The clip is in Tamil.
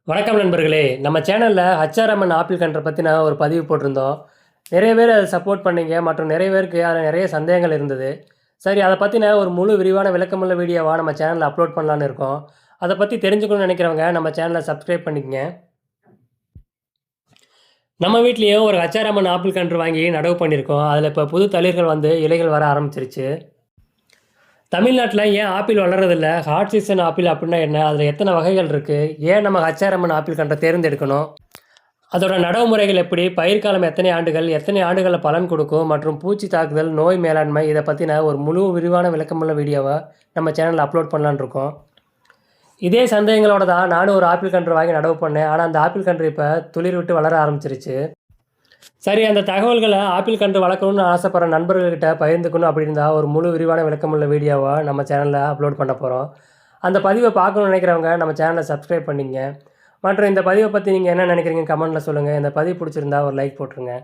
வணக்கம் நண்பர்களே! நம்ம சேனல்ல ஹச்ஆர்எம்என் ஆப்பிள் கன்ற பத்தின ஒரு பதிவு போட்டிருந்தோம். நிறைய பேர் அத சப்போர்ட் பண்ணீங்க மற்றும் நிறைய பேருக்கு அதில நிறைய சந்தேகங்கள் இருந்தது. சரி அத பத்தின ஒரு முழு விரிவான விளக்கமுள்ள வீடியோவா நம்ம சேனல்ல அப்லோட் பண்ணலான்னு இருக்கோம். அத பத்தி தெரிஞ்சுக்கணும்னு நினைக்கிறவங்க நம்ம சேனல சப்ஸ்கிரைப் பண்ணிக்கங்க. நம்ம வீட்லயும் ஒரு ஹச்ஆர்எம்என் ஆப்பிள் கன்று வாங்கி நடவு பண்ணியிருக்கோம். அதில இப்ப புது தளிர்கள் வந்து இலைகள் வர ஆரம்பிச்சிருச்சு. தமிழ்நாட்டில ஏன் ஆப்பிள் வளர்றதில்ல? ஹாட் சீசன் ஆப்பிள் அப்டின்னா என்ன? அதில எத்தன வகைகள் இருக்கு? ஏன் நம்ம ஹச்ஆர்எம்என் ஆப்பிள் கன்ற தேர்ந்தெடுக்கணும்? அதோட நடவு முறைகள் எப்படி? பயிர் காலம் எத்தனை ஆண்டுகள்? எத்தனை ஆண்டுகள்ல பலன் கொடுக்கும்? மற்றும் பூச்சி தாக்குதல், நோய் மேலாண்மை இத பத்தின ஒரு முழு விரிவான விளக்கமுள்ள வீடியோவா நம்ம சேனல்ல அப்லோட் பண்ணலான்னு இருக்கோம். இதே சந்தேகங்களோட தான் நானும் ஒரு ஆப்பிள் கன்று வாங்கி நடவு பண்ணேன். ஆனா அந்த ஆப்பிள் கன்று இப்ப துளிர் விட்டு வளர ஆரம்பிச்சிருச்சு. சரி அந்த தகவல்கள ஆப்பிள் கன்று வளர்க்கணும்னு ஆசைப்படுற நண்பர்கள்கிட்ட பகிர்ந்துக்கணும் அப்படி இருந்தா ஒரு முழு விரிவான விளக்கமுள்ள வீடியோவா நம்ம சேனல்ல அப்லோட் பண்ண போறோம். அந்த பதிவ பார்க்கணும்னு நினைக்கிறவங்க நம்ம சேனல சப்ஸ்கிரைப் பண்ணிக்கங்க. மற்றும் இந்த பதிவ பத்தி நீங்க என்ன நினைக்கிறீங்கன்னு கமெண்ட்ல சொல்லுங்க. இந்த பதிவு பிடிச்சிருந்தா ஒரு லைக் போட்டுருங்க.